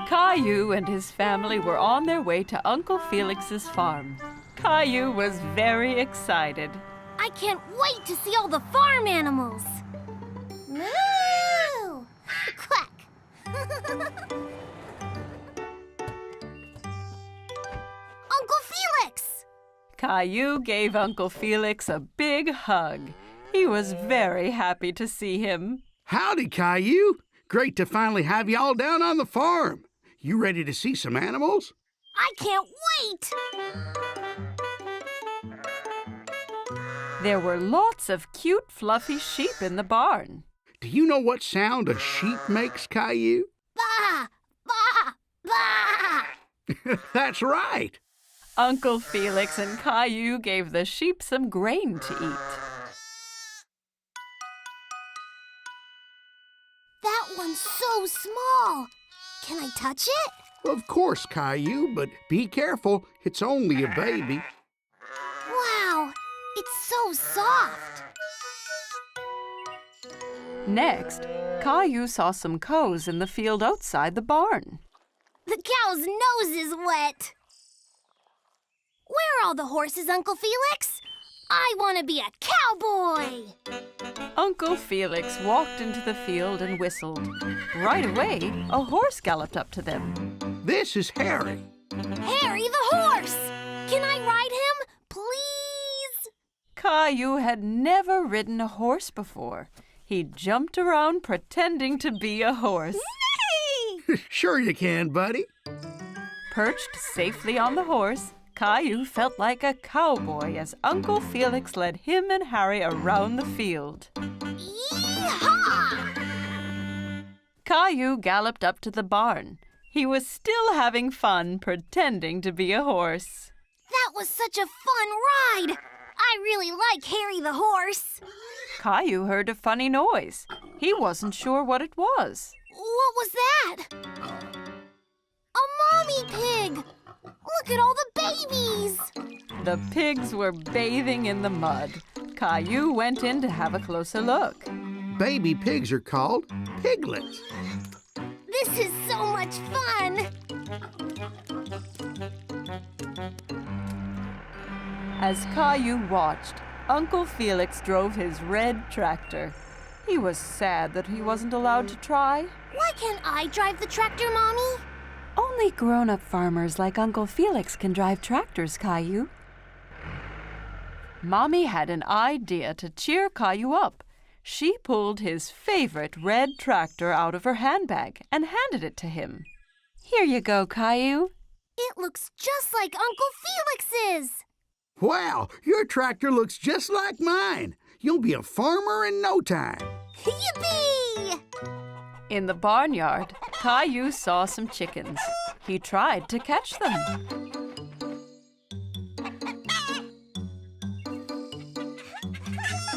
Caillou and his family were on their way to Uncle Felix's farm. Caillou was very excited. I can't wait to see all the farm animals. Moo! Quack! Uncle Felix! Caillou gave Uncle Felix a big hug. He was very happy to see him. Howdy, Caillou. Great to finally have you all down on the farm. You ready to see some animals? I can't wait! There were lots of cute, fluffy sheep in the barn. Do you know what sound a sheep makes, Caillou? Bah! Bah! Bah! That's right. Uncle Felix and Caillou gave the sheep some grain to eat. That one's so small. Can I touch it? Of course, Caillou, but be careful. It's only a baby. Wow, it's so soft. Next, Caillou saw some cows in the field outside the barn. The cow's nose is wet. Where are all the horses, Uncle Felix? I want to be a cowboy. Uncle Felix walked into the field and whistled. Right away, a horse galloped up to them. This is Harry. Harry the horse! Can I ride him, please? Caillou had never ridden a horse before. He jumped around pretending to be a horse. Nay! Sure you can, buddy. Perched safely on the horse, Caillou felt like a cowboy as Uncle Felix led him and Harry around the field. Yee-haw! Caillou galloped up to the barn. He was still having fun pretending to be a horse. That was such a fun ride. I really like Harry the horse. Caillou heard a funny noise. He wasn't sure what it was. What was that? A mommy pig! Look at all the babies! The pigs were bathing in the mud. Caillou went in to have a closer look. Baby pigs are called piglets. This is so much fun! As Caillou watched, Uncle Felix drove his red tractor. He was sad that he wasn't allowed to try. Why can't I drive the tractor, Mommy? Only grown-up farmers like Uncle Felix can drive tractors, Caillou. Mommy had an idea to cheer Caillou up. She pulled his favorite red tractor out of her handbag and handed it to him. Here you go, Caillou. It looks just like Uncle Felix's. Wow, your tractor looks just like mine. You'll be a farmer in no time. Yippee! In the barnyard, Caillou saw some chickens. He tried to catch them.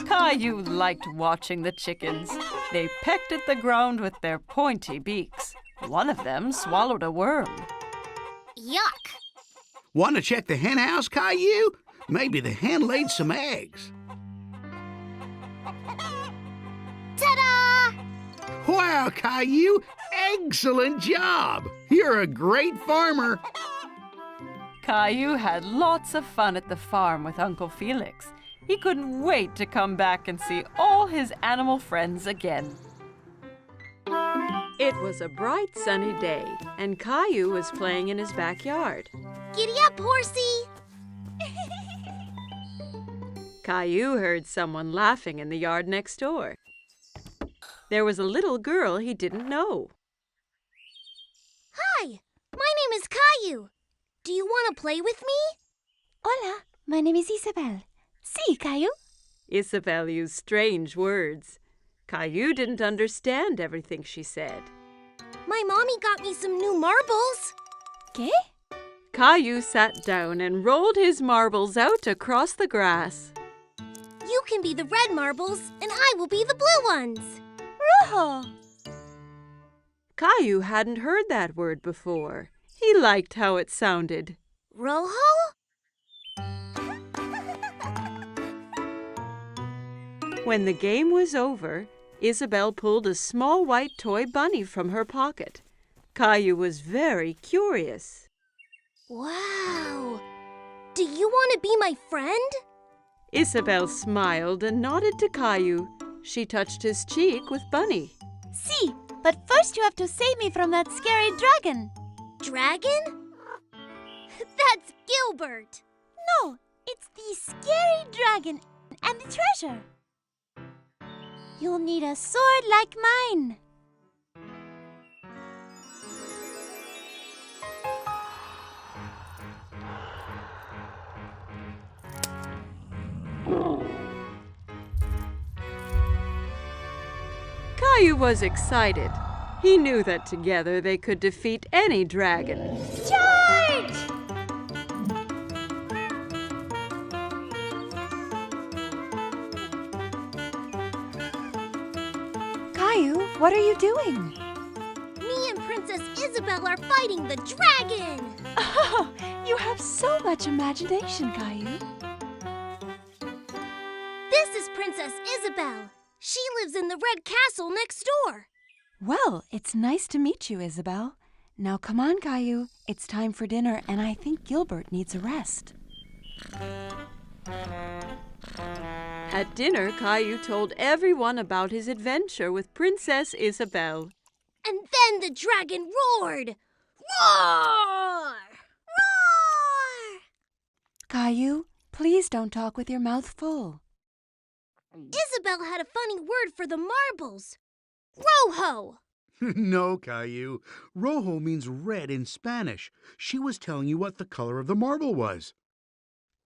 Caillou liked watching the chickens. They pecked at the ground with their pointy beaks. One of them swallowed a worm. Yuck! Want to check the hen house, Caillou? Maybe the hen laid some eggs. Ta-da! Wow, Caillou! Excellent job! You're a great farmer. Caillou had lots of fun at the farm with Uncle Felix. He couldn't wait to come back and see all his animal friends again. It was a bright sunny day, and Caillou was playing in his backyard. Giddy up, horsey! Caillou heard someone laughing in the yard next door. There was a little girl he didn't know. Hi, my name is Caillou. Do you want to play with me? Hola, my name is Isabel. Sí, Caillou. Isabel used strange words. Caillou didn't understand everything she said. My mommy got me some new marbles. ¿Qué? Caillou sat down and rolled his marbles out across the grass. You can be the red marbles, and I will be the blue ones. Rojo. Caillou hadn't heard that word before. He liked how it sounded. Rojo? When the game was over, Isabel pulled a small white toy bunny from her pocket. Caillou was very curious. Wow! Do you want to be my friend? Isabel smiled and nodded to Caillou. She touched his cheek with Bunny. See, but first you have to save me from that scary dragon. Dragon? That's Gilbert. No, it's the scary dragon and the treasure. You'll need a sword like mine. Caillou was excited. He knew that together they could defeat any dragon. Charge! Caillou, what are you doing? Me and Princess Isabel are fighting the dragon! Oh, you have so much imagination, Caillou. This is Princess Isabel. She lives in the red castle next door. Well, it's nice to meet you, Isabel. Now come on, Caillou. It's time for dinner, and I think Gilbert needs a rest. At dinner, Caillou told everyone about his adventure with Princess Isabel. And then the dragon roared. Roar! Roar! Caillou, please don't talk with your mouth full. Isabel had a funny word for the marbles. Rojo! No, Caillou. Rojo means red in Spanish. She was telling you what the color of the marble was.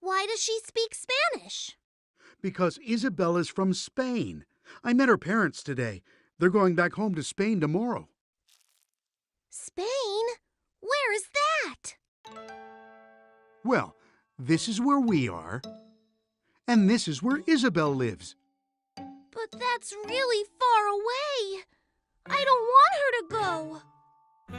Why does she speak Spanish? Because Isabel is from Spain. I met her parents today. They're going back home to Spain tomorrow. Spain? Where is that? Well, this is where we are. And this is where Isabel lives. But that's really far away. I don't want her to go.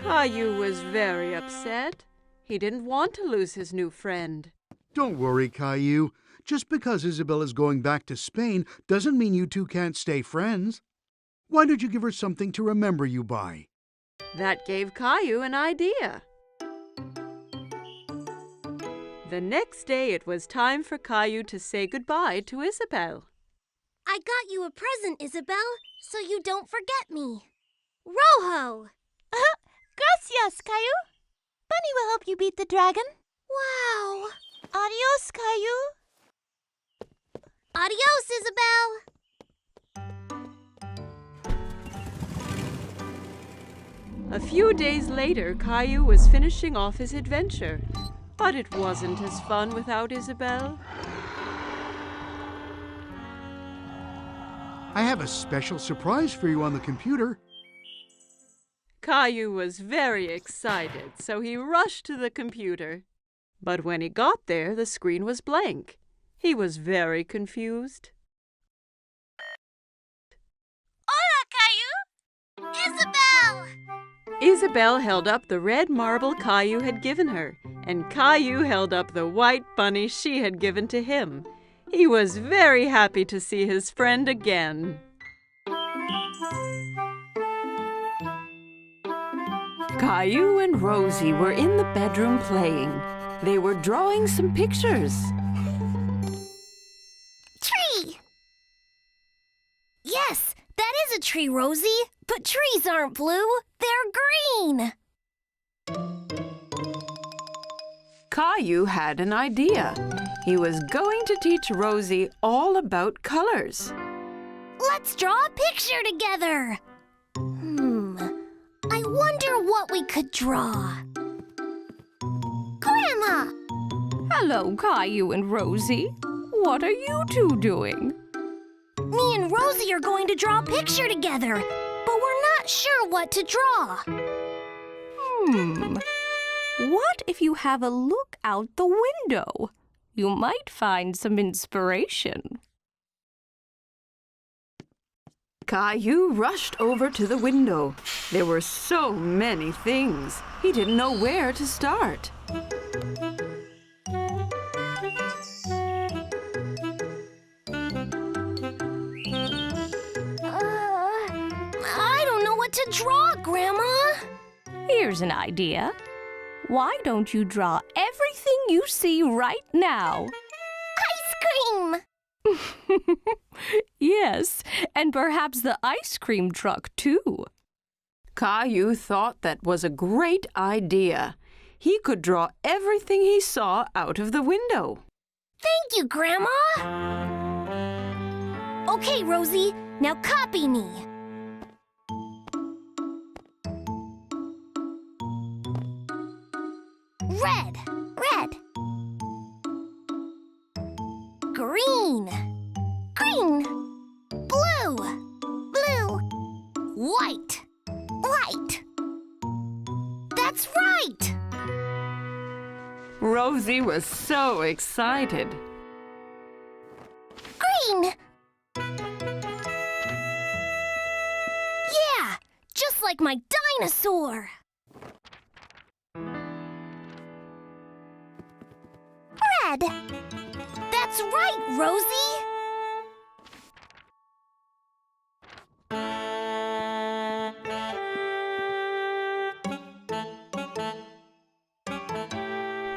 Caillou was very upset. He didn't want to lose his new friend. Don't worry, Caillou. Just because Isabel is going back to Spain doesn't mean you two can't stay friends. Why don't you give her something to remember you by? That gave Caillou an idea. The next day, it was time for Caillou to say goodbye to Isabel. I got you a present, Isabel, so you don't forget me. Rojo! Gracias, Caillou. Bunny will help you beat the dragon. Wow! Adios, Caillou. Adios, Isabel! A few days later, Caillou was finishing off his adventure. But it wasn't as fun without Isabel. I have a special surprise for you on the computer. Caillou was very excited, so he rushed to the computer. But when he got there, the screen was blank. He was very confused. Hola, Caillou! Isabel! Isabel held up the red marble Caillou had given her, and Caillou held up the white bunny she had given to him. He was very happy to see his friend again. Caillou and Rosie were in the bedroom playing. They were drawing some pictures. Tree! Yes, that is a tree, Rosie. But trees aren't blue. They're green. Caillou had an idea. He was going to teach Rosie all about colors. Let's draw a picture together. I wonder what we could draw. Grandma! Hello, Caillou and Rosie. What are you two doing? Me and Rosie are going to draw a picture together, but we're not sure what to draw. What if you have a look out the window? You might find some inspiration. Caillou rushed over to the window. There were so many things. He didn't know where to start. I don't know what to draw, Grandma. Here's an idea. Why don't you draw everything you see right now? Ice cream! Yes, and perhaps the ice cream truck, too. Caillou thought that was a great idea. He could draw everything he saw out of the window. Thank you, Grandma! Okay, Rosie, now copy me. Red, red. Green, green. Blue, blue. White, white. That's right! Rosie was so excited. Green! Yeah, just like my dinosaur. Red! That's right, Rosie!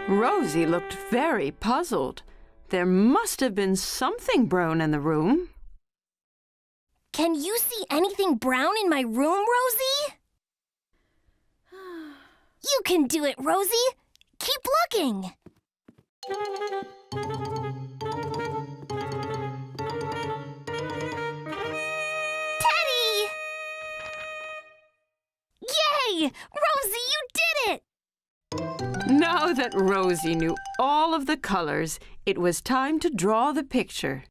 Rosie looked very puzzled. There must have been something brown in the room. Can you see anything brown in my room, Rosie? You can do it, Rosie. Keep looking. Teddy! Yay! Rosie, you did it! Now that Rosie knew all of the colors, it was time to draw the picture.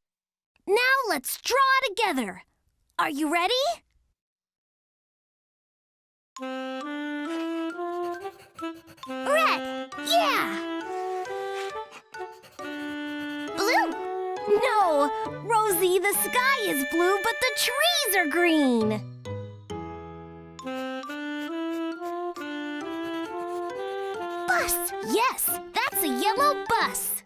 Now let's draw together. Are you ready? Red, yeah! Blue? No, Rosie, the sky is blue, but the trees are green. Bus, yes, that's a yellow bus.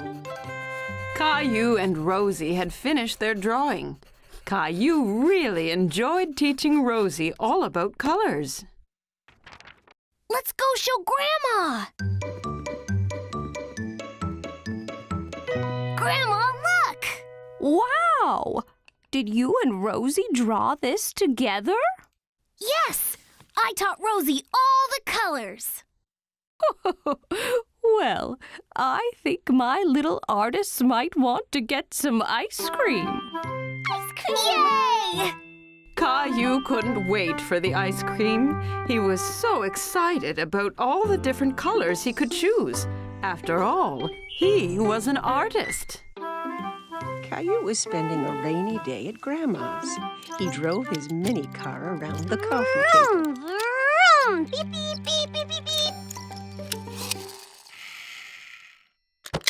Caillou and Rosie had finished their drawing. Caillou really enjoyed teaching Rosie all about colors. Let's go show Grandma. Grandma, look! Wow! Did you and Rosie draw this together? Yes, I taught Rosie all the colors. Well, I think my little artists might want to get some ice cream. Ice cream! Yay! Caillou couldn't wait for the ice cream. He was so excited about all the different colors he could choose. After all, he was an artist. Caillou was spending a rainy day at Grandma's. He drove his mini car around the coffee table. Vroom, vroom. Beep, beep, beep, beep, beep, beep.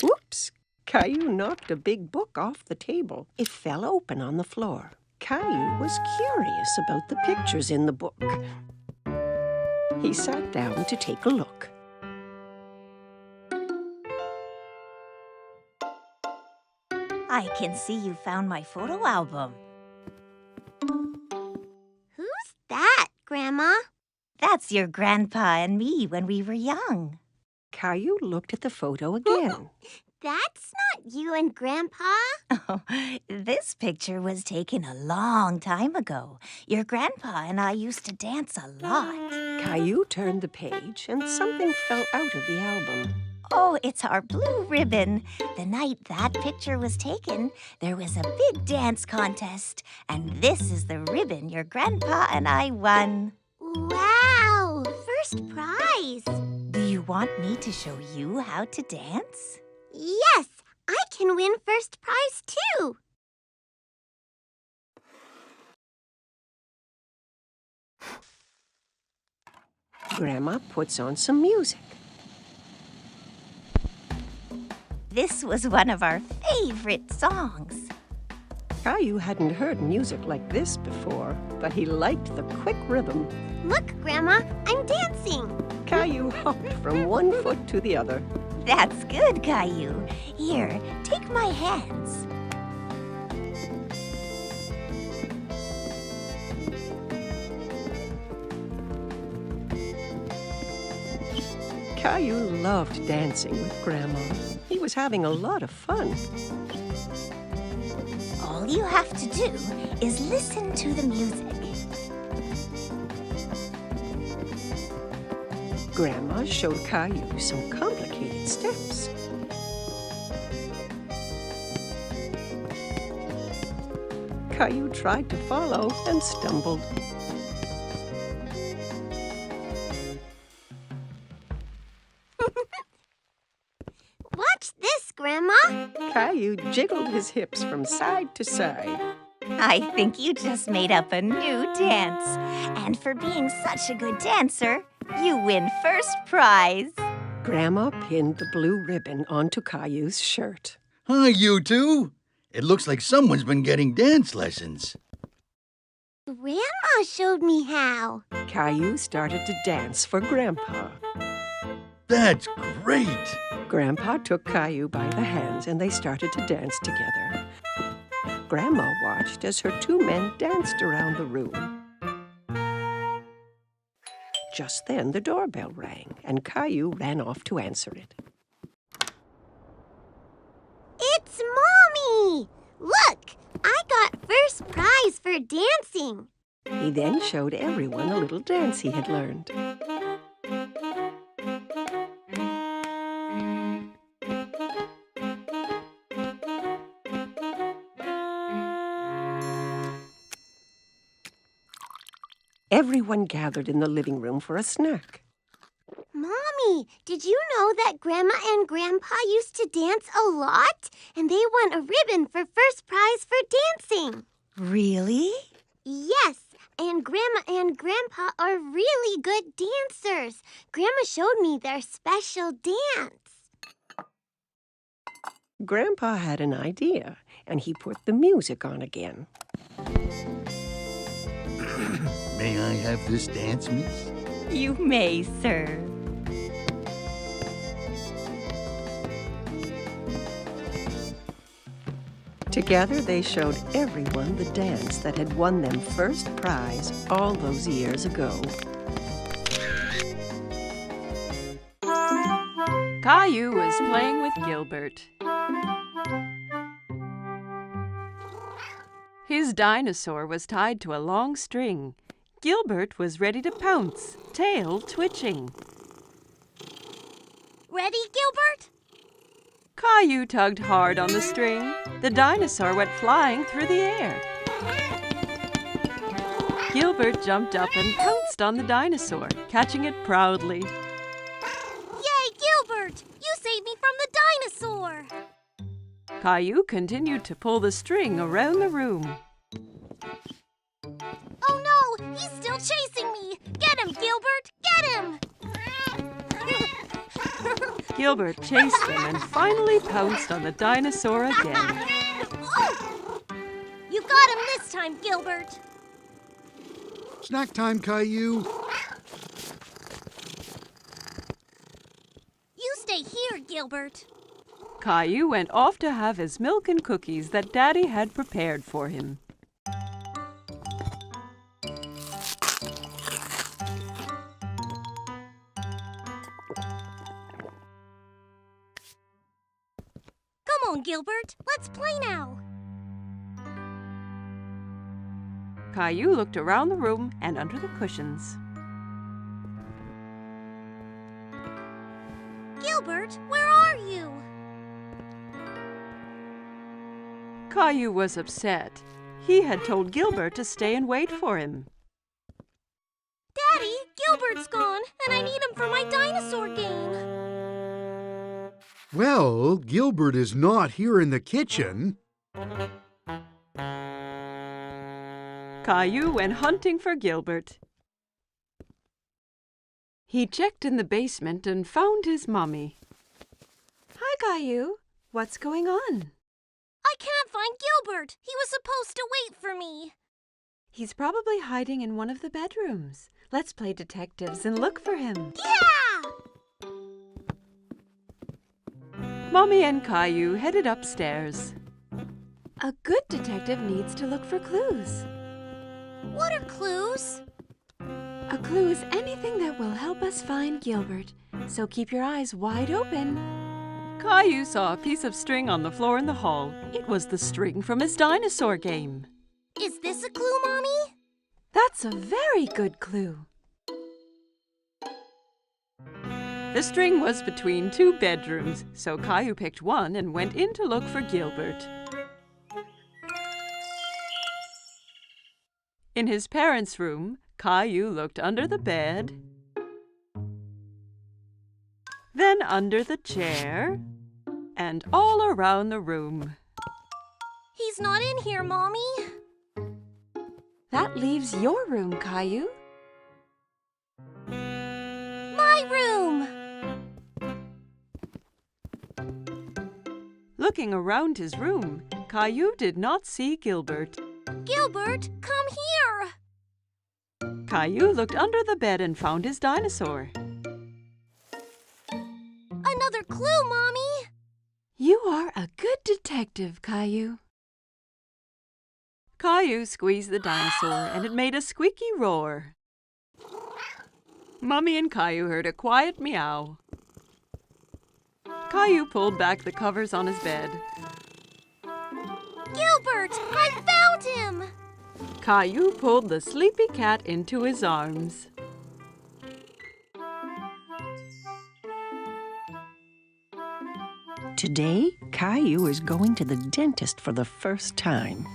Whoops! Caillou knocked a big book off the table. It fell open on the floor. Caillou was curious about the pictures in the book. He sat down to take a look. I can see you found my photo album. Who's that, Grandma? That's your grandpa and me when we were young. Caillou looked at the photo again. That's not you and Grandpa. Oh, this picture was taken a long time ago. Your grandpa and I used to dance a lot. Caillou turned the page and something fell out of the album. Oh, it's our blue ribbon. The night that picture was taken, there was a big dance contest. And this is the ribbon your grandpa and I won. Wow! First prize! Do you want me to show you how to dance? Yes! I can win first prize, too! Grandma puts on some music. This was one of our favorite songs. Caillou hadn't heard music like this before, but he liked the quick rhythm. Look, Grandma, I'm dancing! Caillou hopped from one foot to the other. That's good, Caillou. Here, take my hands. Caillou loved dancing with Grandma. He was having a lot of fun. All you have to do is listen to the music. Grandma showed Caillou some complicated steps. Caillou tried to follow and stumbled. Watch this, Grandma. Caillou jiggled his hips from side to side. I think you just made up a new dance. And for being such a good dancer, you win first prize. Grandma pinned the blue ribbon onto Caillou's shirt. Hi, you two. It looks like someone's been getting dance lessons. Grandma showed me how. Caillou started to dance for Grandpa. That's great. Grandpa took Caillou by the hands and they started to dance together. Grandma watched as her two men danced around the room. Just then the doorbell rang and Caillou ran off to answer it. It's Mommy! Look, I got first prize for dancing. He then showed everyone a little dance he had learned. Everyone gathered in the living room for a snack. Mommy, did you know that Grandma and Grandpa used to dance a lot? And they won a ribbon for first prize for dancing. Really? Yes, and Grandma and Grandpa are really good dancers. Grandma showed me their special dance. Grandpa had an idea, and he put the music on again. May I have this dance, miss? You may, sir. Together they showed everyone the dance that had won them first prize all those years ago. Caillou was playing with Gilbert. His dinosaur was tied to a long string. Gilbert was ready to pounce, tail twitching. Ready, Gilbert? Caillou tugged hard on the string. The dinosaur went flying through the air. Gilbert jumped up and pounced on the dinosaur, catching it proudly. Yay, Gilbert! You saved me from the dinosaur! Caillou continued to pull the string around the room. Oh no! He's still chasing me! Get him, Gilbert! Get him! Gilbert chased him and finally pounced on the dinosaur again. You got him this time, Gilbert! Snack time, Caillou. You stay here, Gilbert. Caillou went off to have his milk and cookies that Daddy had prepared for him. Come on, Gilbert. Let's play now. Caillou looked around the room and under the cushions. Gilbert, where are you? Caillou was upset. He had told Gilbert to stay and wait for him. Daddy, Gilbert's gone, and I need him for my dinosaur game. Well, Gilbert is not here in the kitchen. Caillou went hunting for Gilbert. He checked in the basement and found his mommy. Hi, Caillou. What's going on? I can't find Gilbert. He was supposed to wait for me. He's probably hiding in one of the bedrooms. Let's play detectives and look for him. Yeah! Mommy and Caillou headed upstairs. A good detective needs to look for clues. What are clues? A clue is anything that will help us find Gilbert. so keep your eyes wide open. Caillou saw a piece of string on the floor in the hall. It was the string from his dinosaur game. Is this a clue, Mommy? That's a very good clue. The string was between two bedrooms, so Caillou picked one and went in to look for Gilbert. In his parents' room, Caillou looked under the bed, then under the chair, and all around the room. He's not in here, Mommy. That leaves your room, Caillou. My room! Looking around his room, Caillou did not see Gilbert. Gilbert, come here! Caillou looked under the bed and found his dinosaur. Another clue, Mommy! You are a good detective, Caillou. Caillou squeezed the dinosaur and it made a squeaky roar. Mummy and Caillou heard a quiet meow. Caillou pulled back the covers on his bed. Gilbert, I found him! Caillou pulled the sleepy cat into his arms. Today, Caillou is going to the dentist for the first time.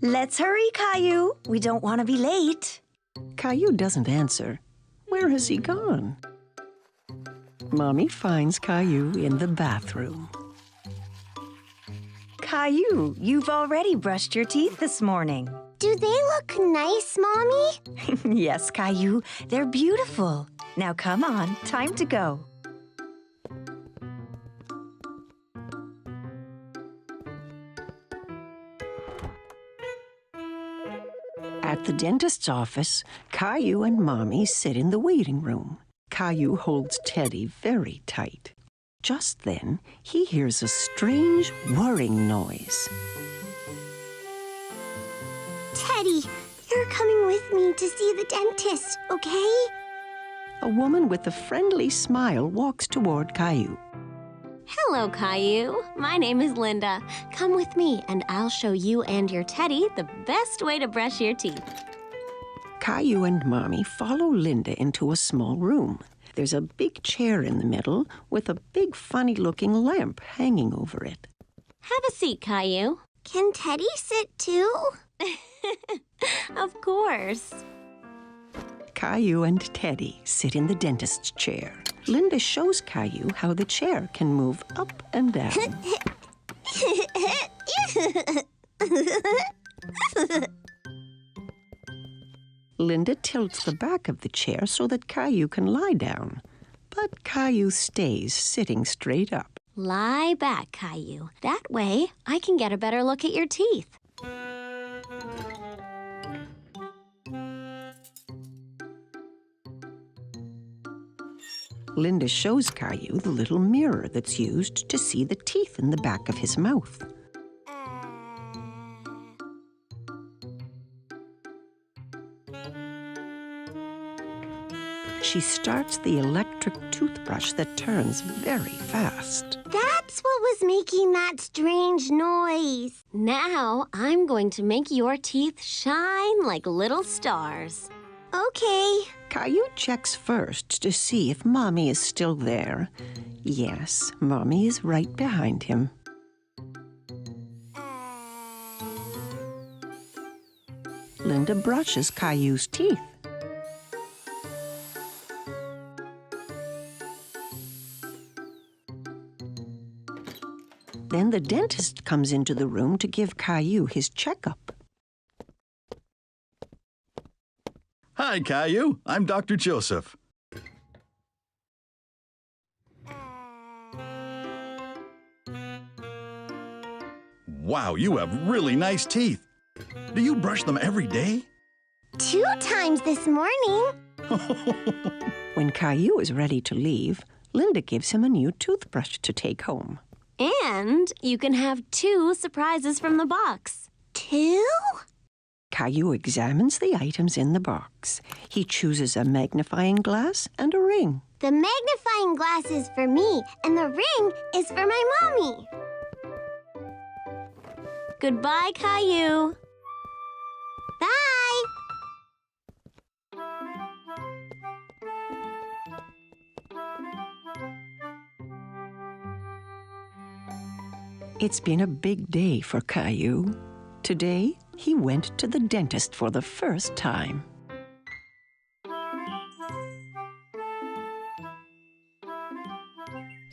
Let's hurry, Caillou. We don't want to be late. Caillou doesn't answer. Where has he gone? Mommy finds Caillou in the bathroom. Caillou, you've already brushed your teeth this morning. Do they look nice, Mommy? Yes, Caillou, they're beautiful. Now come on, time to go. At the dentist's office, Caillou and Mommy sit in the waiting room. Caillou holds Teddy very tight. Just then, he hears a strange whirring noise. Teddy, you're coming with me to see the dentist, okay? A woman with a friendly smile walks toward Caillou. Hello, Caillou. My name is Linda. Come with me, and I'll show you and your Teddy the best way to brush your teeth. Caillou and Mommy follow Linda into a small room. There's a big chair in the middle with a big funny-looking lamp hanging over it. Have a seat, Caillou. Can Teddy sit too? Of course. Caillou and Teddy sit in the dentist's chair. Linda shows Caillou how the chair can move up and down. Linda tilts the back of the chair so that Caillou can lie down. But Caillou stays sitting straight up. Lie back, Caillou. That way, I can get a better look at your teeth. Linda shows Caillou the little mirror that's used to see the teeth in the back of his mouth. She starts the electric toothbrush that turns very fast. That's what was making that strange noise. Now, I'm going to make your teeth shine like little stars. Okay. Caillou checks first to see if Mommy is still there. Yes, Mommy is right behind him. Linda brushes Caillou's teeth. Then the dentist comes into the room to give Caillou his checkup. Hi, Caillou. I'm Dr. Joseph. Wow, you have really nice teeth. Do you brush them every day? 2 times this morning. When Caillou is ready to leave, Linda gives him a new toothbrush to take home. And you can have 2 surprises from the box. 2? Caillou examines the items in the box. He chooses a magnifying glass and a ring. The magnifying glass is for me, and the ring is for my mommy. Goodbye, Caillou. Bye. It's been a big day for Caillou. Today, he went to the dentist for the first time.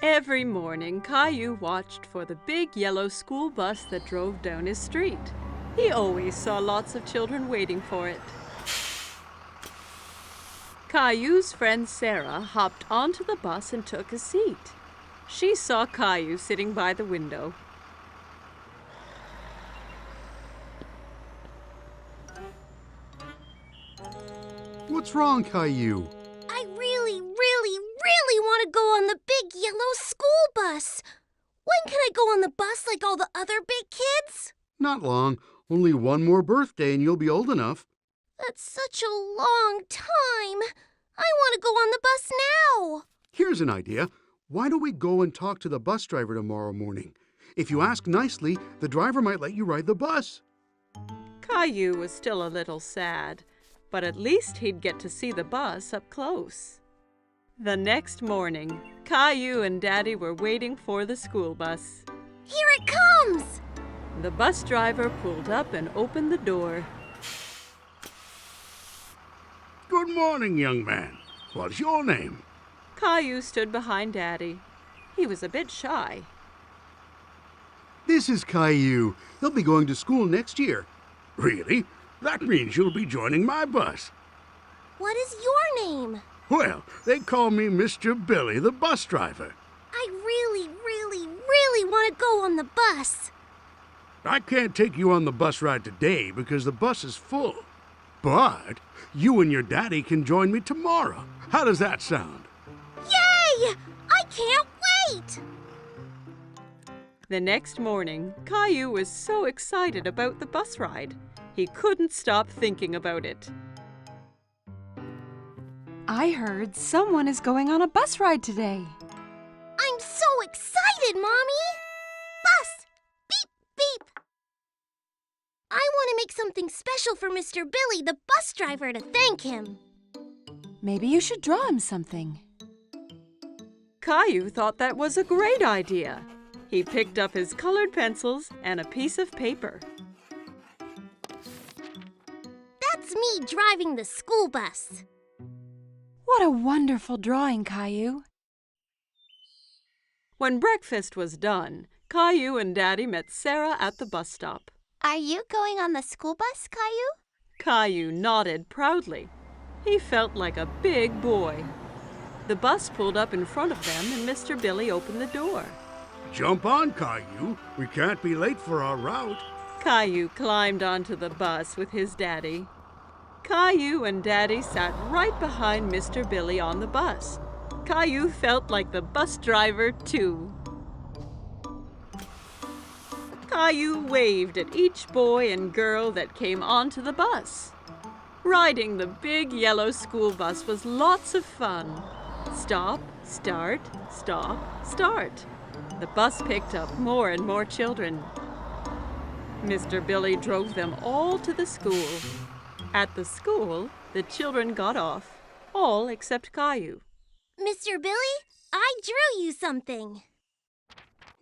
Every morning, Caillou watched for the big yellow school bus that drove down his street. He always saw lots of children waiting for it. Caillou's friend Sarah hopped onto the bus and took a seat. She saw Caillou sitting by the window. What's wrong, Caillou? I really want to go on the big yellow school bus. When can I go on the bus like all the other big kids? Not long. Only one more birthday and you'll be old enough. That's such a long time. I want to go on the bus now. Here's an idea. Why don't we go and talk to the bus driver tomorrow morning? If you ask nicely, the driver might let you ride the bus. Caillou was still a little sad, but at least he'd get to see the bus up close. The next morning, Caillou and Daddy were waiting for the school bus. Here it comes! The bus driver pulled up and opened the door. Good morning, young man. What's your name? Caillou stood behind Daddy. He was a bit shy. This is Caillou. He'll be going to school next year. Really? That means you'll be joining my bus. What is your name? Well, they call me Mr. Billy, the bus driver. I really want to go on the bus. I can't take you on the bus ride today because the bus is full. But you and your daddy can join me tomorrow. How does that sound? Yay! I can't wait! The next morning, Caillou was so excited about the bus ride. He couldn't stop thinking about it. I heard someone is going on a bus ride today. I'm so excited, Mommy! Bus! Beep, beep! I want to make something special for Mr. Billy, the bus driver, to thank him. Maybe you should draw him something. Caillou thought that was a great idea. He picked up his colored pencils and a piece of paper. That's me driving the school bus. What a wonderful drawing, Caillou. When breakfast was done, Caillou and Daddy met Sarah at the bus stop. Are you going on the school bus, Caillou? Caillou nodded proudly. He felt like a big boy. The bus pulled up in front of them and Mr. Billy opened the door. Jump on, Caillou. We can't be late for our route. Caillou climbed onto the bus with his daddy. Caillou and Daddy sat right behind Mr. Billy on the bus. Caillou felt like the bus driver, too. Caillou waved at each boy and girl that came onto the bus. Riding the big yellow school bus was lots of fun. Stop, start, stop, start. The bus picked up more and more children. Mr. Billy drove them all to the school. At the school, the children got off, all except Caillou. Mr. Billy, I drew you something.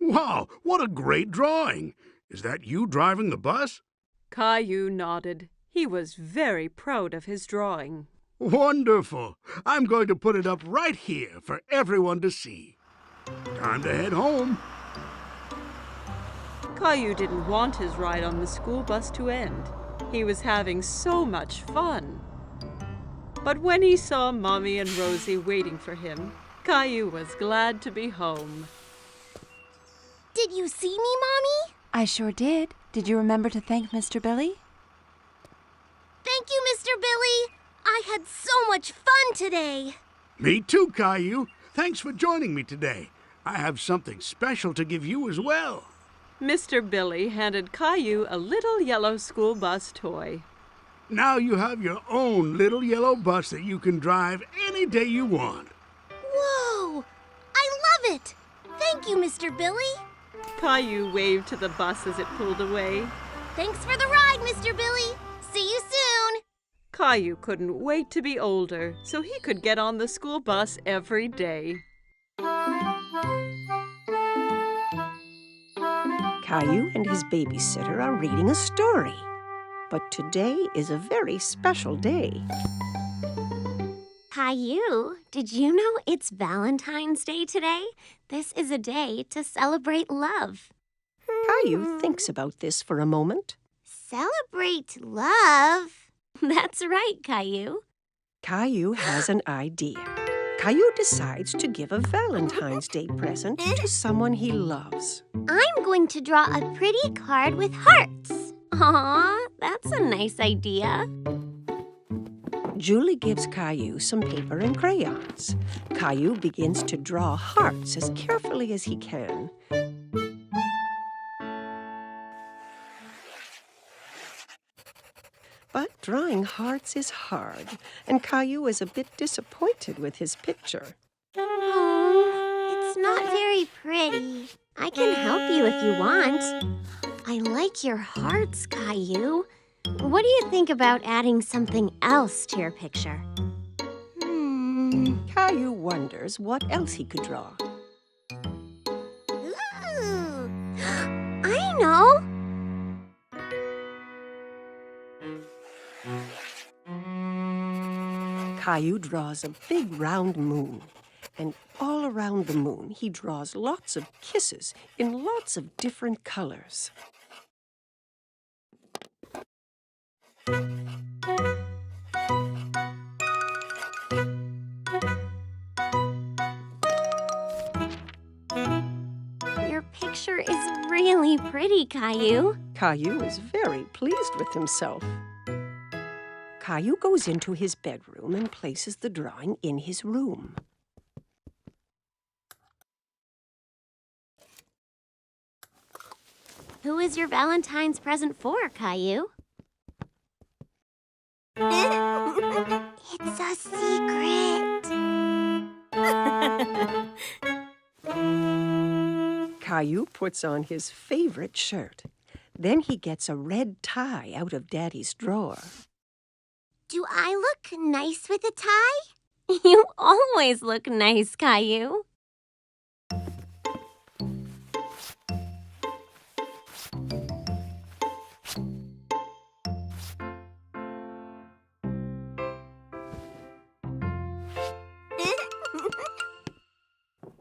Wow, what a great drawing. Is that you driving the bus? Caillou nodded. He was very proud of his drawing. Wonderful. I'm going to put it up right here for everyone to see. Time to head home. Caillou didn't want his ride on the school bus to end. He was having so much fun. But when he saw Mommy and Rosie waiting for him, Caillou was glad to be home. Did you see me, Mommy? I sure did. Did you remember to thank Mr. Billy? Thank you, Mr. Billy. I had so much fun today. Me too, Caillou. Thanks for joining me today. I have something special to give you as well. Mr. Billy handed Caillou a little yellow school bus toy. Now you have your own little yellow bus that you can drive any day you want. Whoa! I love it! Thank you, Mr. Billy. Caillou waved to the bus as it pulled away. Thanks for the ride, Mr. Billy. See you soon. Caillou couldn't wait to be older so he could get on the school bus every day. Caillou and his babysitter are reading a story. But today is a very special day. Caillou, did you know it's Valentine's Day today? This is a day to celebrate love. Caillou thinks about this for a moment. Celebrate love? That's right, Caillou. Caillou has an idea. Caillou decides to give a Valentine's Day present to someone he loves. I'm going to draw a pretty card with hearts. Aw, that's a nice idea. Julie gives Caillou some paper and crayons. Caillou begins to draw hearts as carefully as he can. But drawing hearts is hard, and Caillou is a bit disappointed with his picture. Oh, it's not very pretty. I can help you if you want. I like your hearts, Caillou. What do you think about adding something else to your picture? Caillou wonders what else he could draw. Ooh, I know! Caillou draws a big round moon, and all around the moon he draws lots of kisses in lots of different colors. Your picture is really pretty, Caillou. Caillou is very pleased with himself. Caillou goes into his bedroom and places the drawing in his room. Who is your Valentine's present for, Caillou? It's a secret. Caillou puts on his favorite shirt. Then he gets a red tie out of Daddy's drawer. Do I look nice with a tie? You always look nice, Caillou.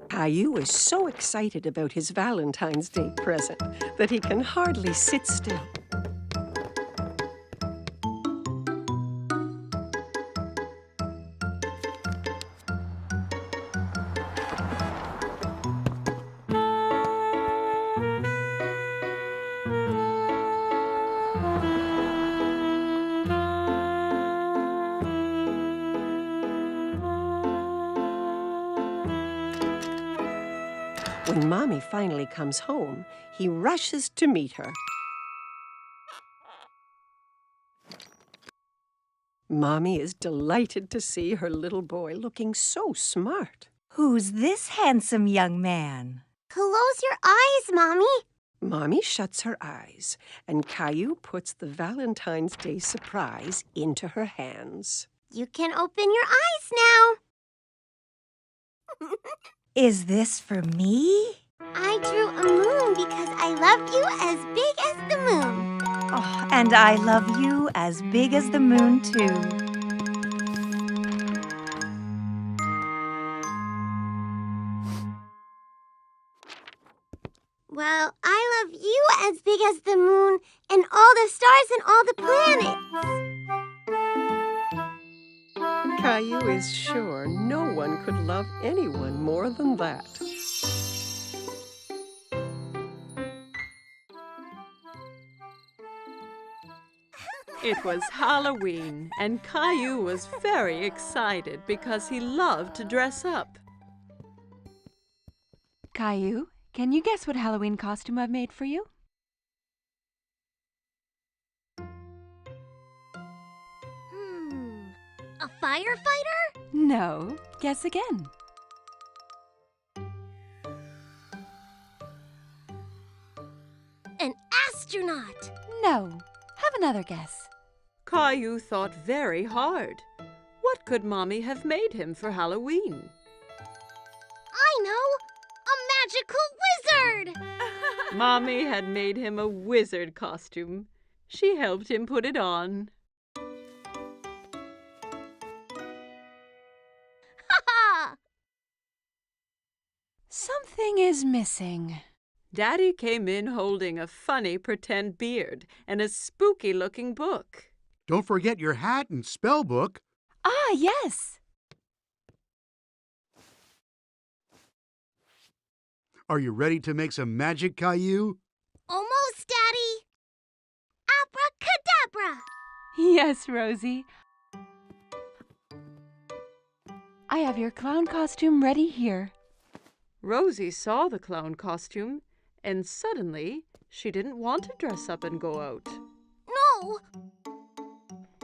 Caillou is so excited about his Valentine's Day present that he can hardly sit still. When Mommy finally comes home, he rushes to meet her. Mommy is delighted to see her little boy looking so smart. Who's this handsome young man? Close your eyes, Mommy. Mommy shuts her eyes, and Caillou puts the Valentine's Day surprise into her hands. You can open your eyes now. Is this for me? I drew a moon because I love you as big as the moon. Oh, and I love you as big as the moon, too. Well, I love you as big as the moon and all the stars and all the planets. Caillou is sure no one could love anyone more than that. It was Halloween, and Caillou was very excited because he loved to dress up. Caillou, can you guess what Halloween costume I've made for you? A firefighter? No. Guess again. An astronaut? No. Have another guess. Caillou thought very hard. What could Mommy have made him for Halloween? I know! A magical wizard! Mommy had made him a wizard costume. She helped him put it on. Ha! Something is missing. Daddy came in holding a funny pretend beard and a spooky-looking book. Don't forget your hat and spell book. Ah, yes. Are you ready to make some magic, Caillou? Almost, Daddy. Abracadabra! Yes, Rosie. I have your clown costume ready here. Rosie saw the clown costume, and suddenly she didn't want to dress up and go out. No!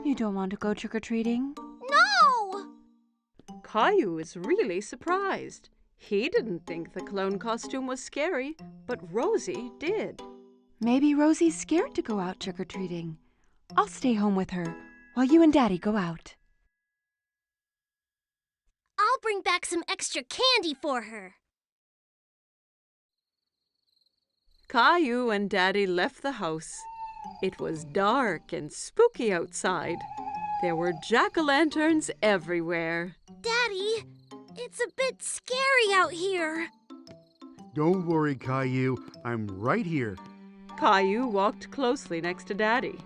You don't want to go trick-or-treating? No! Caillou was really surprised. He didn't think the clown costume was scary, but Rosie did. Maybe Rosie's scared to go out trick-or-treating. I'll stay home with her while you and Daddy go out. I'll bring back some extra candy for her. Caillou and Daddy left the house. It was dark and spooky outside. There were jack-o'-lanterns everywhere. Daddy, it's a bit scary out here. Don't worry, Caillou. I'm right here. Caillou walked closely next to Daddy.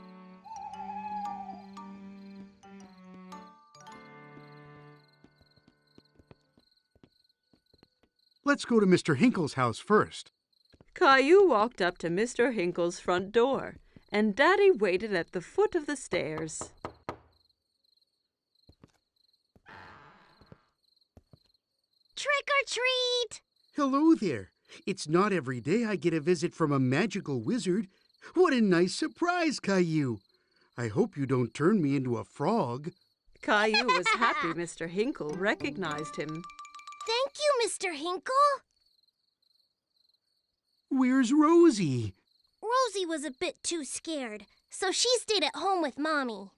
Let's go to Mr. Hinkle's house first. Caillou walked up to Mr. Hinkle's front door, and Daddy waited at the foot of the stairs. Trick or treat! Hello there. It's not every day I get a visit from a magical wizard. What a nice surprise, Caillou. I hope you don't turn me into a frog. Caillou was happy Mr. Hinkle recognized him. Thank you, Mr. Hinkle. Where's Rosie? Rosie was a bit too scared, so she stayed at home with Mommy.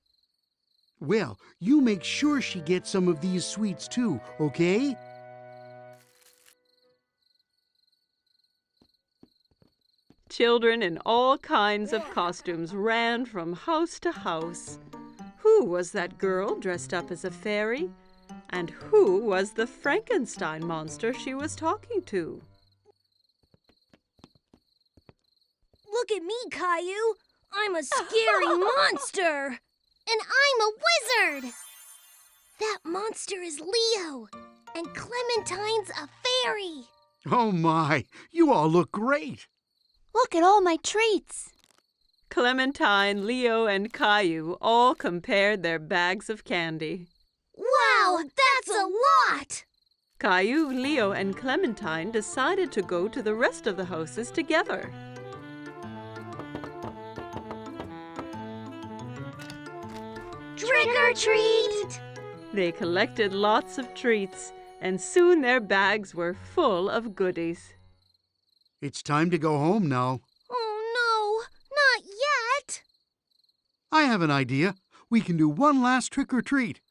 Well, you make sure she gets some of these sweets too, okay? Children in all kinds of costumes ran from house to house. Who was that girl dressed up as a fairy? And who was the Frankenstein monster she was talking to? Look at me, Caillou. I'm a scary monster. And I'm a wizard. That monster is Leo. And Clementine's a fairy. Oh my, you all look great. Look at all my treats. Clementine, Leo, and Caillou all compared their bags of candy. Wow, that's a lot! Caillou, Leo, and Clementine decided to go to the rest of the houses together. Trick or treat! They collected lots of treats, and soon their bags were full of goodies. It's time to go home now. Oh no, not yet! I have an idea. We can do one last trick or treat.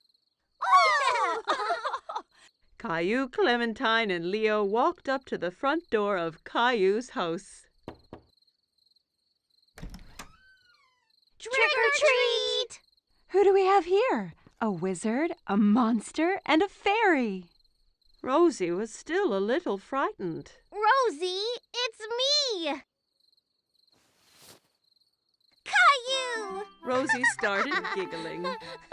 Caillou, Clementine, and Leo walked up to the front door of Caillou's house. Trick or treat! Who do we have here? A wizard, a monster, and a fairy. Rosie was still a little frightened. Rosie, it's me! Caillou! Rosie started giggling.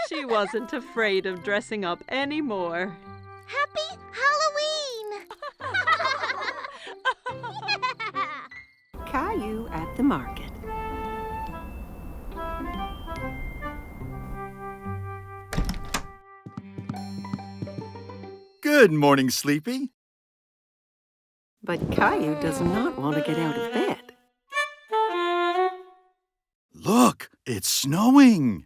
She wasn't afraid of dressing up anymore. Happy Halloween! Caillou at the market. Good morning, Sleepy. But Caillou does not want to get out of bed. Look, it's snowing.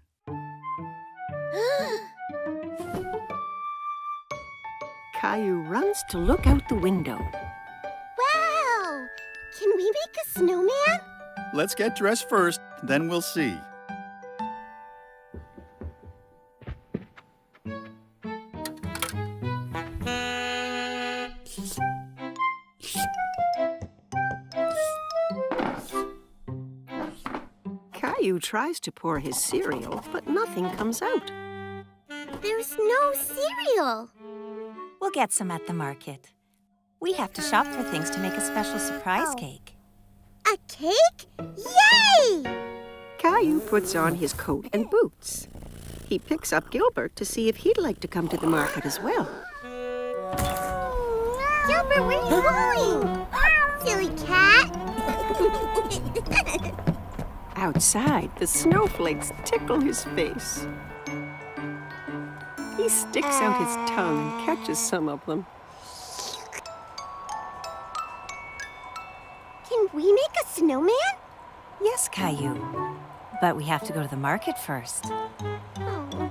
Caillou runs to look out the window. Wow! Can we make a snowman? Let's get dressed first, then we'll see. Caillou tries to pour his cereal, but nothing comes out. There's no cereal. We'll get some at the market. We have to shop for things to make a special surprise cake. A cake? Yay! Caillou puts on his coat and boots. He picks up Gilbert to see if he'd like to come to the market as well. Gilbert, where are you going? Silly cat. Outside, the snowflakes tickle his face. He sticks out his tongue and catches some of them. Can we make a snowman? Yes, Caillou. But we have to go to the market first. Oh.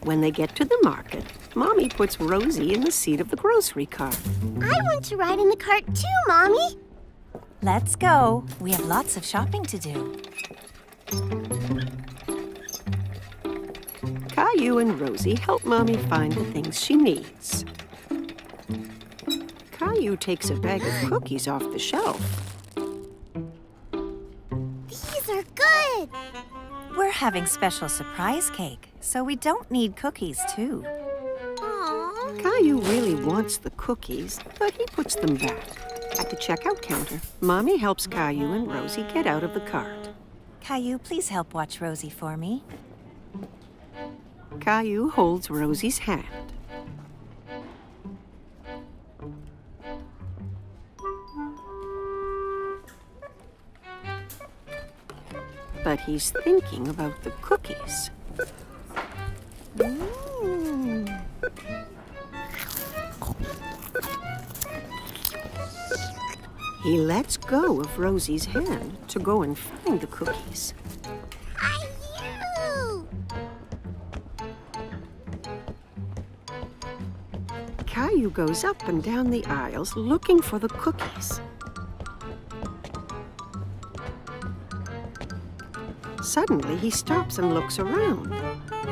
When they get to the market, Mommy puts Rosie in the seat of the grocery cart. I want to ride in the cart too, Mommy. Let's go. We have lots of shopping to do. Caillou and Rosie help Mommy find the things she needs. Caillou takes a bag of cookies off the shelf. These are good. We're having special surprise cake, so we don't need cookies, too. Aww. Caillou really wants the cookies, but he puts them back. At the checkout counter, Mommy helps Caillou and Rosie get out of the cart. Caillou, please help watch Rosie for me. Caillou holds Rosie's hand. But he's thinking about the cookies. He lets go of Rosie's hand to go and find the cookies. Caillou! Caillou goes up and down the aisles looking for the cookies. Suddenly, he stops and looks around.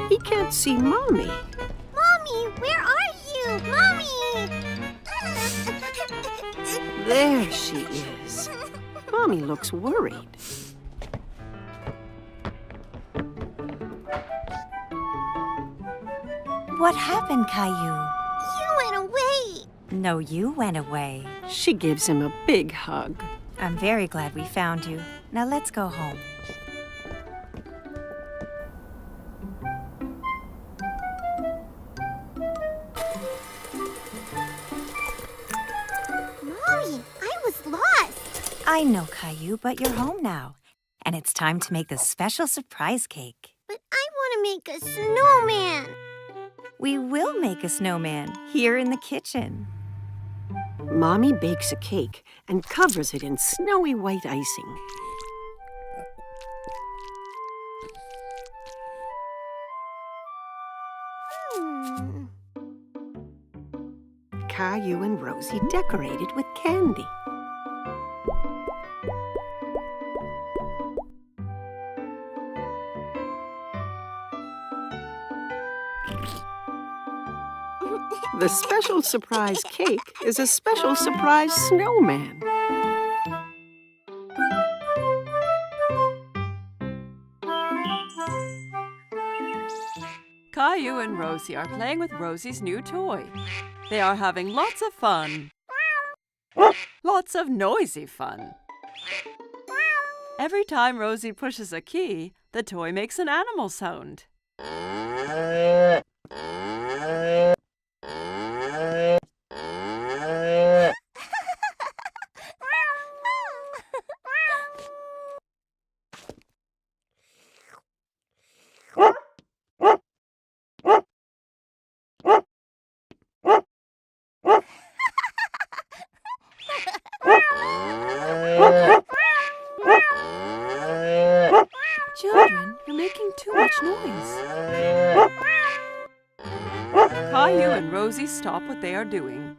He can't see Mommy. Mommy, where are you? Mommy! There she is. Mommy looks worried. What happened, Caillou? You went away. No, you went away. She gives him a big hug. I'm very glad we found you. Now let's go home. Mommy, I was lost. I know, Caillou, but you're home now. And it's time to make the special surprise cake. But I want to make a snowman. We will make a snowman here in the kitchen. Mommy bakes a cake and covers it in snowy white icing. Caillou and Rosie decorate it with candy. The special surprise cake is a special surprise snowman. Caillou and Rosie are playing with Rosie's new toy. They are having lots of fun. Lots of noisy fun. Every time Rosie pushes a key, the toy makes an animal sound. Rosie stop what they are doing.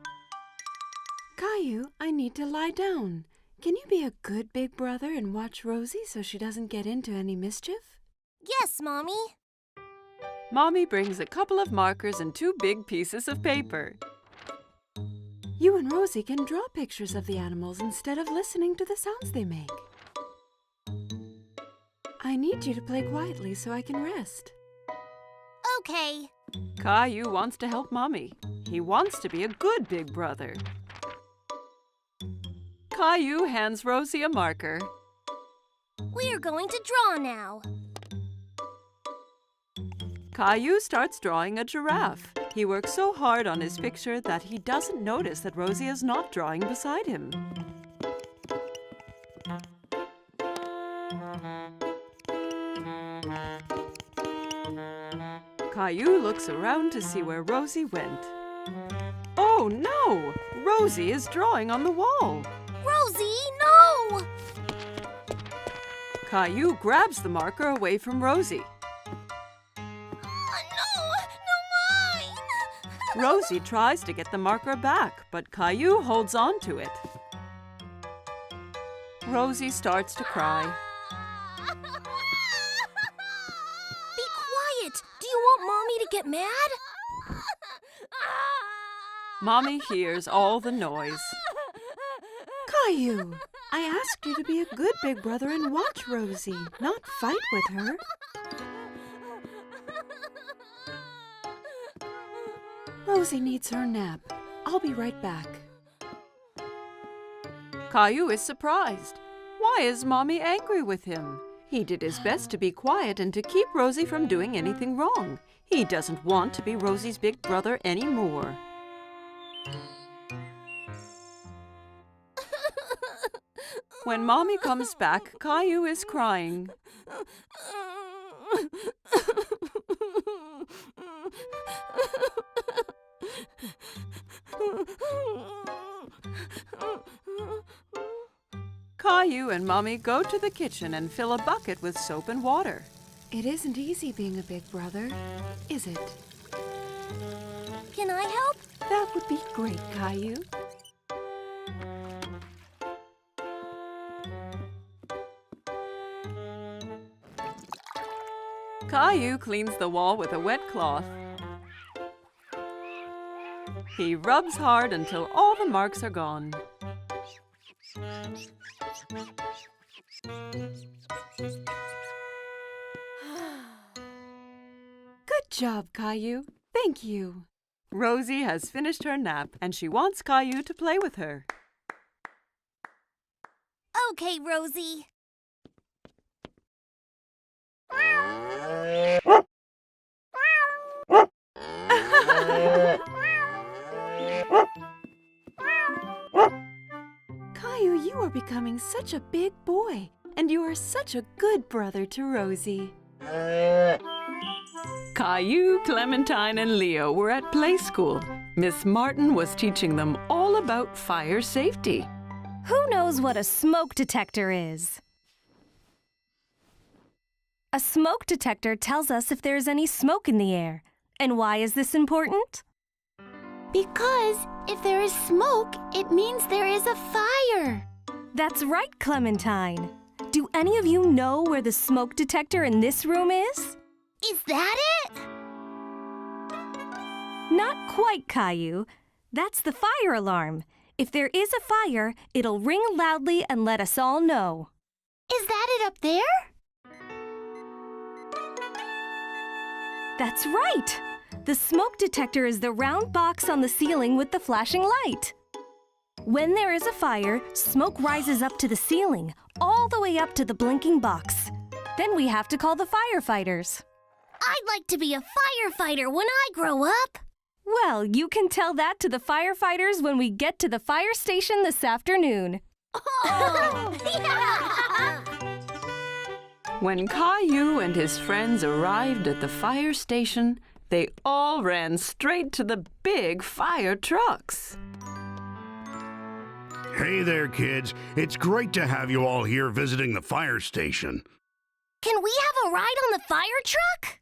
Caillou, I need to lie down. Can you be a good big brother and watch Rosie so she doesn't get into any mischief? Yes, Mommy. Mommy brings a couple of markers and 2 big pieces of paper. You and Rosie can draw pictures of the animals instead of listening to the sounds they make. I need you to play quietly so I can rest. Okay. Caillou wants to help Mommy. He wants to be a good big brother. Caillou hands Rosie a marker. We're going to draw now. Caillou starts drawing a giraffe. He works so hard on his picture that he doesn't notice that Rosie is not drawing beside him. Caillou looks around to see where Rosie went. Oh no! Rosie is drawing on the wall. Rosie, no! Caillou grabs the marker away from Rosie. No mine! Rosie tries to get the marker back, but Caillou holds on to it. Rosie starts to cry. Be quiet! Do you want Mommy to get mad? Mommy hears all the noise. Caillou, I asked you to be a good big brother and watch Rosie, not fight with her. Rosie needs her nap. I'll be right back. Caillou is surprised. Why is Mommy angry with him? He did his best to be quiet and to keep Rosie from doing anything wrong. He doesn't want to be Rosie's big brother anymore. When Mommy comes back, Caillou is crying. Caillou and Mommy go to the kitchen and fill a bucket with soap and water. It isn't easy being a big brother, is it? Can I help? That would be great, Caillou. Caillou cleans the wall with a wet cloth. He rubs hard until all the marks are gone. Good job, Caillou. Thank you. Rosie has finished her nap and she wants Caillou to play with her. Okay, Rosie. Caillou, you are becoming such a big boy, and you are such a good brother to Rosie. Caillou, Clementine, and Leo were at play school. Miss Martin was teaching them all about fire safety. Who knows what a smoke detector is? A smoke detector tells us if there is any smoke in the air. And why is this important? Because if there is smoke, it means there is a fire. That's right, Clementine. Do any of you know where the smoke detector in this room is? Is that it? Not quite, Caillou. That's the fire alarm. If there is a fire, it'll ring loudly and let us all know. Is that it up there? That's right! The smoke detector is the round box on the ceiling with the flashing light. When there is a fire, smoke rises up to the ceiling, all the way up to the blinking box. Then we have to call the firefighters. I'd like to be a firefighter when I grow up. Well, you can tell that to the firefighters when we get to the fire station this afternoon. Oh! Yeah! When Caillou and his friends arrived at the fire station, they all ran straight to the big fire trucks. Hey there, kids. It's great to have you all here visiting the fire station. Can we have a ride on the fire truck?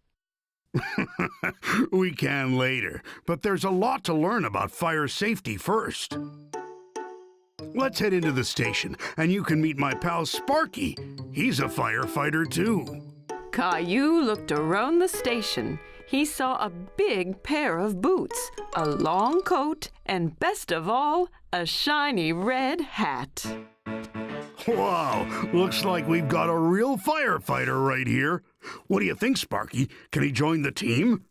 We can later, but there's a lot to learn about fire safety first. Let's head into the station, and you can meet my pal Sparky. He's a firefighter, too. Caillou looked around the station. He saw a big pair of boots, a long coat, and best of all, a shiny red hat. Wow, looks like we've got a real firefighter right here. What do you think, Sparky? Can he join the team?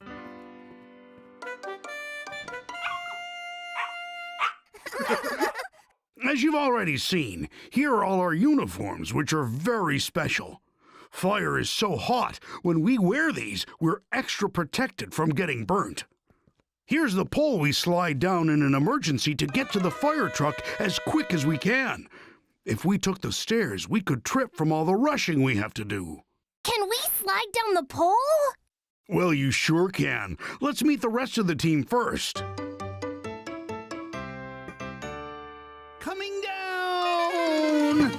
As you've already seen, here are all our uniforms, which are very special. Fire is so hot, when we wear these, we're extra protected from getting burnt. Here's the pole we slide down in an emergency to get to the fire truck as quick as we can. If we took the stairs, we could trip from all the rushing we have to do. Can we slide down the pole? Well, you sure can. Let's meet the rest of the team first. Coming down!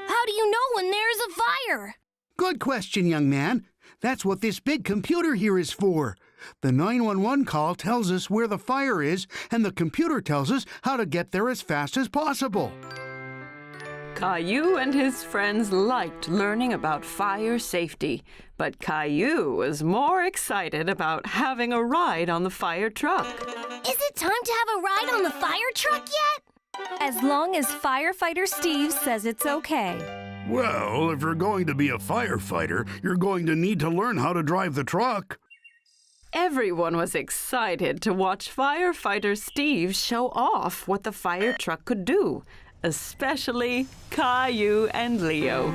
How do you know when there's a fire? Good question, young man. That's what this big computer here is for. The 911 call tells us where the fire is, and the computer tells us how to get there as fast as possible. Caillou and his friends liked learning about fire safety, but Caillou was more excited about having a ride on the fire truck. Is it time to have a ride on the fire truck yet? As long as Firefighter Steve says it's okay. Well, if you're going to be a firefighter, you're going to need to learn how to drive the truck. Everyone was excited to watch Firefighter Steve show off what the fire truck could do, especially Caillou and Leo.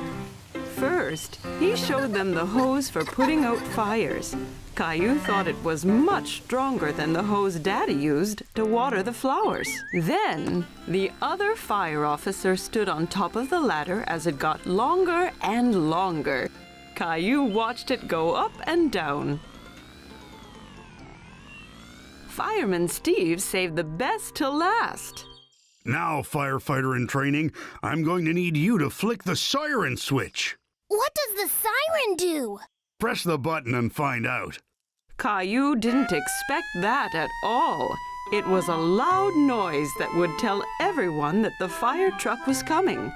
First, he showed them the hose for putting out fires. Caillou thought it was much stronger than the hose Daddy used to water the flowers. Then, the other fire officer stood on top of the ladder as it got longer and longer. Caillou watched it go up and down. Fireman Steve saved the best till last. Now, firefighter in training, I'm going to need you to flick the siren switch. What does the siren do? Press the button and find out. Caillou didn't expect that at all. It was a loud noise that would tell everyone that the fire truck was coming.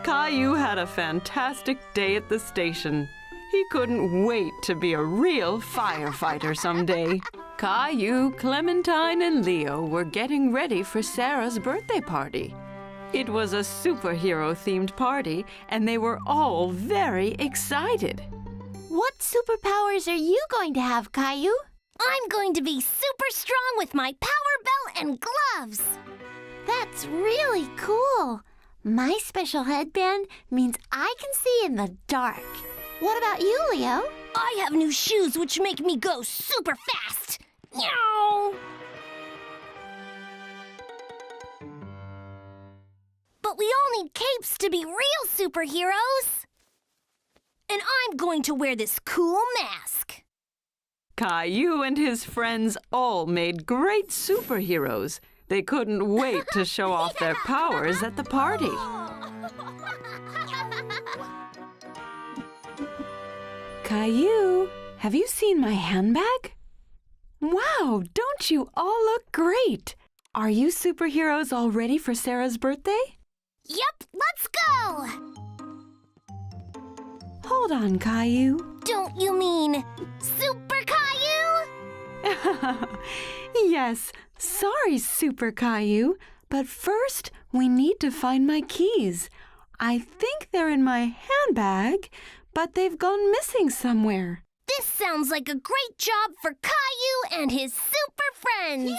Caillou had a fantastic day at the station. He couldn't wait to be a real firefighter someday. Caillou, Clementine, and Leo were getting ready for Sarah's birthday party. It was a superhero-themed party, and they were all very excited. What superpowers are you going to have, Caillou? I'm going to be super strong with my power belt and gloves. That's really cool. My special headband means I can see in the dark. What about you, Leo? I have new shoes which make me go super fast. Meow. But we all need capes to be real superheroes. And I'm going to wear this cool mask. Caillou and his friends all made great superheroes. They couldn't wait to show off their powers at the party. Caillou, have you seen my handbag? Wow, don't you all look great? Are you superheroes all ready for Sarah's birthday? Yep, let's go! Hold on, Caillou. Don't you mean Super Caillou? Yes, sorry, Super Caillou, but first we need to find my keys. I think they're in my handbag, but they've gone missing somewhere. This sounds like a great job for Caillou and his super friends.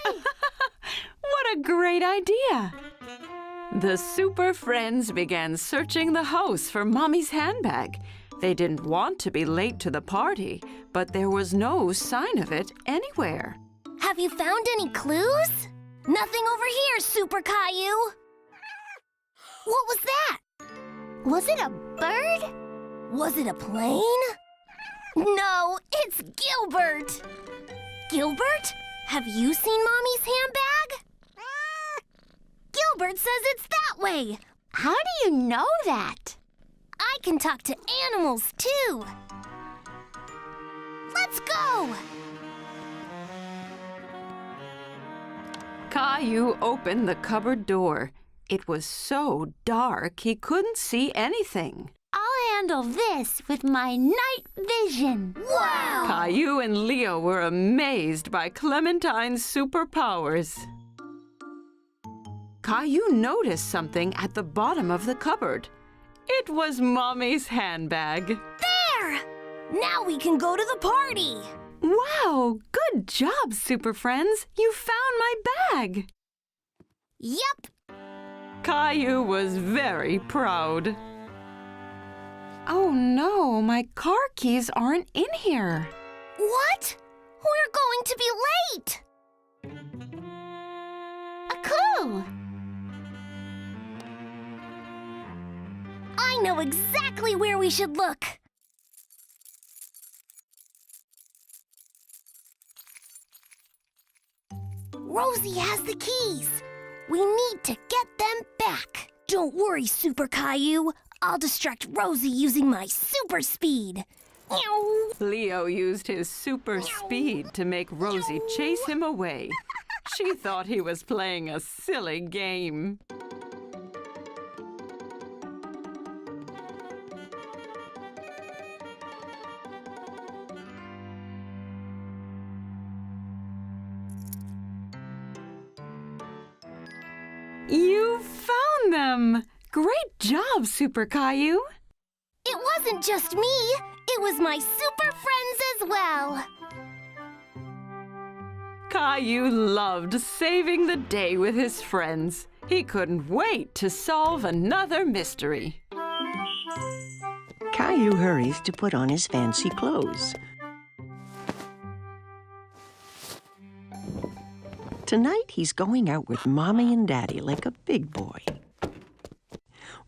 What a great idea! The super friends began searching the house for Mommy's handbag. They didn't want to be late to the party, but there was no sign of it anywhere. Have you found any clues? Nothing over here, Super Caillou. What was that? Was it a bird? Was it a plane? No, it's Gilbert. Gilbert? Have you seen Mommy's handbag? Gilbert says it's that way. How do you know that? I can talk to animals, too. Let's go! Caillou opened the cupboard door. It was so dark he couldn't see anything. I'll handle this with my night vision. Wow! Caillou and Leo were amazed by Clementine's superpowers. Caillou noticed something at the bottom of the cupboard. It was Mommy's handbag. There! Now we can go to the party! Wow! Good job, Super Friends! You found my bag! Yep! Caillou was very proud. Oh no, my car keys aren't in here. What? We're going to be late! A clue! I know exactly where we should look. Rosie has the keys. We need to get them back. Don't worry, Super Caillou. I'll distract Rosie using my super speed. Meow. Leo used his super speed to make Rosie chase him away. She thought he was playing a silly game. You found them! Great job, Super Caillou! It wasn't just me. It was my super friends as well. Caillou loved saving the day with his friends. He couldn't wait to solve another mystery. Caillou hurries to put on his fancy clothes. Tonight he's going out with Mommy and Daddy like a big boy.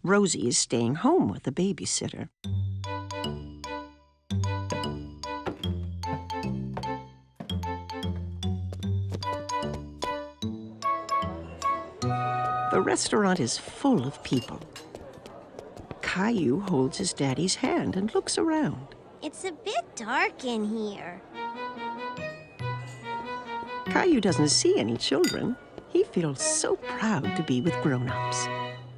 Rosie is staying home with a babysitter. The restaurant is full of people. Caillou holds his daddy's hand and looks around. It's a bit dark in here. Caillou doesn't see any children. He feels so proud to be with grown-ups.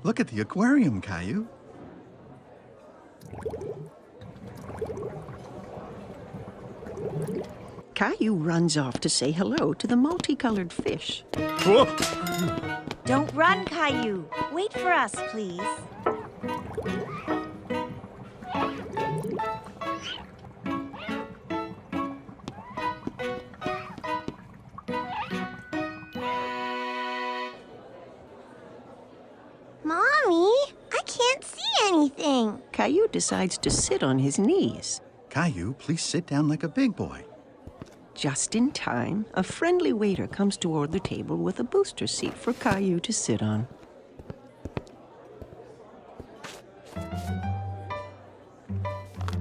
Look at the aquarium, Caillou. Caillou runs off to say hello to the multicolored fish. Whoa! Don't run, Caillou. Wait for us, please. Mommy, I can't see anything. Caillou decides to sit on his knees. Caillou, please sit down like a big boy. Just in time, a friendly waiter comes toward the table with a booster seat for Caillou to sit on.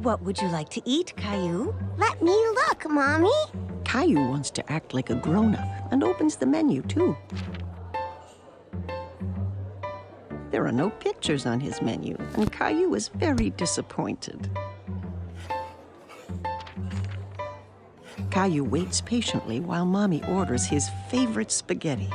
What would you like to eat, Caillou? Let me look, Mommy. Caillou wants to act like a grown-up and opens the menu, too. There are no pictures on his menu, and Caillou is very disappointed. Caillou waits patiently while Mommy orders his favorite spaghetti.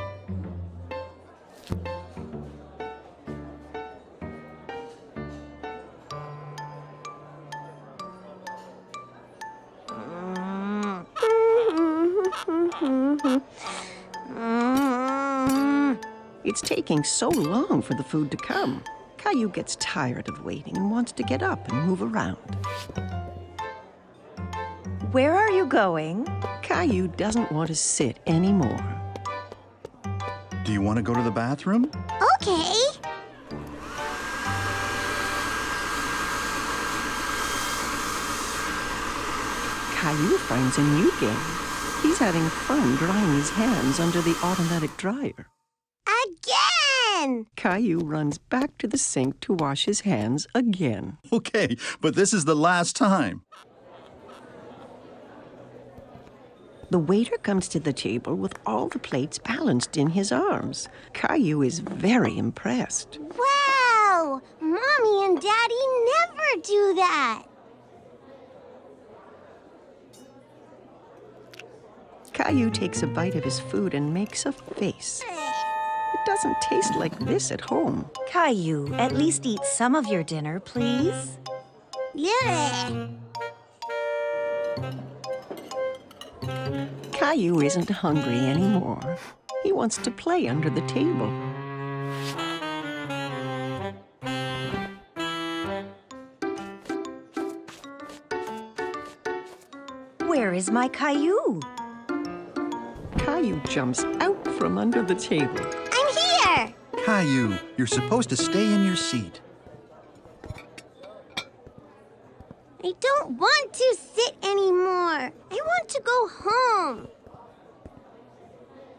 It's taking so long for the food to come. Caillou gets tired of waiting and wants to get up and move around. Where are you going? Caillou doesn't want to sit anymore. Do you want to go to the bathroom? Okay. Caillou finds a new game. He's having fun drying his hands under the automatic dryer. Again! Caillou runs back to the sink to wash his hands again. Okay, but this is the last time. The waiter comes to the table with all the plates balanced in his arms. Caillou is very impressed. Wow! Mommy and Daddy never do that. Caillou takes a bite of his food and makes a face. It doesn't taste like this at home. Caillou, at least eat some of your dinner, please. Yeah. Caillou isn't hungry anymore. He wants to play under the table. Where is my Caillou? Caillou jumps out from under the table. I'm here. Caillou, you're supposed to stay in your seat. I don't want to sit anymore. I want to go home.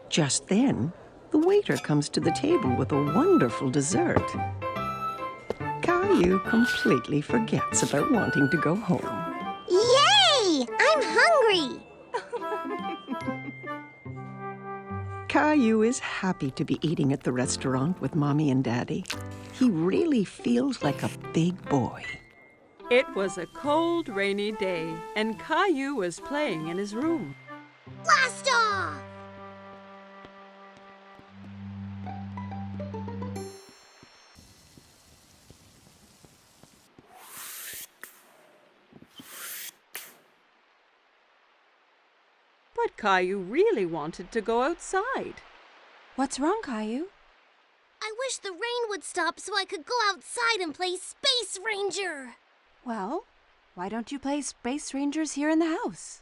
Just then, the waiter comes to the table with a wonderful dessert. Caillou completely forgets about wanting to go home. Yay! I'm hungry. Caillou is happy to be eating at the restaurant with Mommy and Daddy. He really feels like a big boy. It was a cold, rainy day, and Caillou was playing in his room. Blast off! But Caillou really wanted to go outside. What's wrong, Caillou? I wish the rain would stop so I could go outside and play Space Ranger. Well, why don't you play Space Rangers here in the house?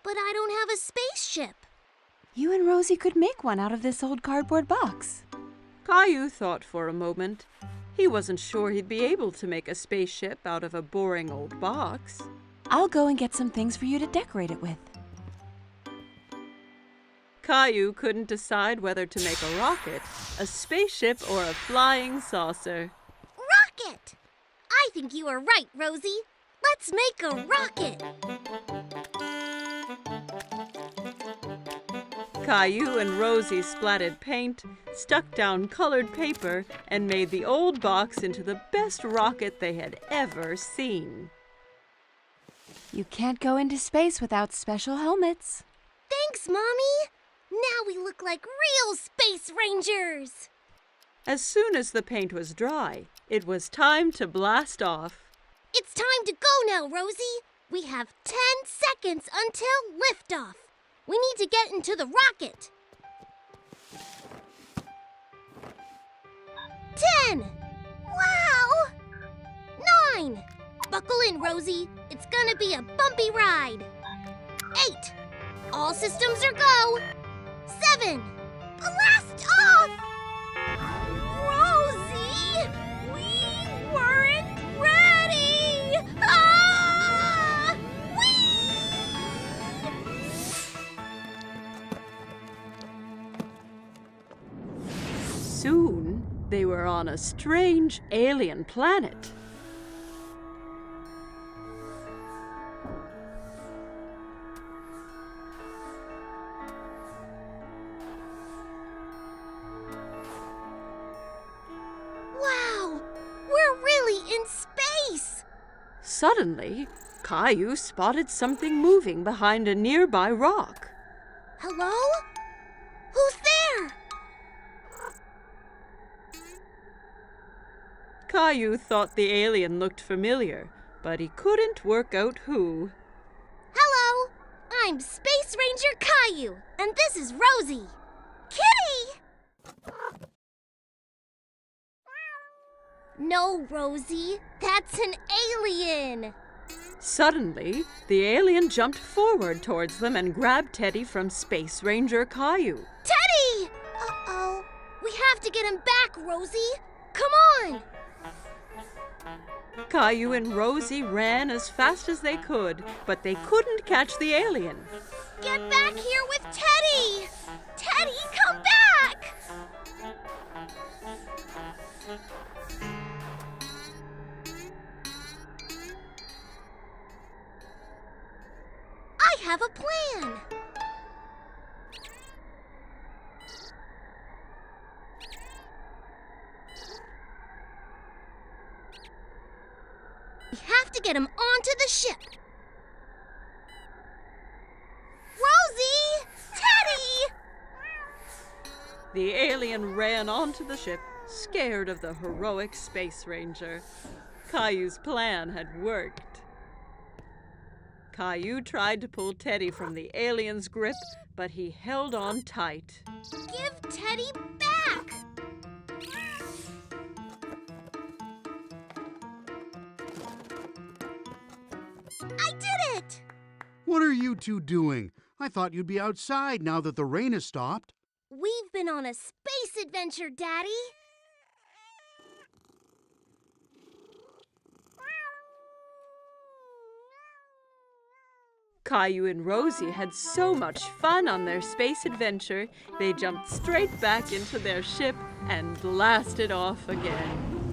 But I don't have a spaceship. You and Rosie could make one out of this old cardboard box. Caillou thought for a moment. He wasn't sure he'd be able to make a spaceship out of a boring old box. I'll go and get some things for you to decorate it with. Caillou couldn't decide whether to make a rocket, a spaceship, or a flying saucer. Rocket! I think you are right, Rosie. Let's make a rocket. Caillou and Rosie splatted paint, stuck down colored paper, and made the old box into the best rocket they had ever seen. You can't go into space without special helmets. Thanks, Mommy. Now we look like real Space Rangers. As soon as the paint was dry, it was time to blast off. It's time to go now, Rosie. We have 10 seconds until liftoff. We need to get into the rocket. 10. Wow. 9. Buckle in, Rosie. It's gonna be a bumpy ride. 8. All systems are go. 7. Blast off! Rosie! We weren't ready! Ah! Soon, they were on a strange alien planet. Wow! We're really in space! Suddenly, Caillou spotted something moving behind a nearby rock. Hello? Who's there? Caillou thought the alien looked familiar, but he couldn't work out who. Hello! I'm Space Ranger Caillou, and this is Rosie. Kitty! No, Rosie, that's an alien. Suddenly, the alien jumped forward towards them and grabbed Teddy from Space Ranger Caillou. Teddy! Uh-oh. We have to get him back, Rosie. Come on! Caillou and Rosie ran as fast as they could, but they couldn't catch the alien. Get back here with Teddy! Teddy, come back! I have a plan. We have to get him onto the ship. Rosie! The alien ran onto the ship, scared of the heroic space ranger. Caillou's plan had worked. Caillou tried to pull Teddy from the alien's grip, but he held on tight. Give Teddy back! I did it! What are you two doing? I thought you'd be outside now that the rain has stopped. We've been on a space adventure, Daddy. Caillou and Rosie had so much fun on their space adventure, they jumped straight back into their ship and blasted off again.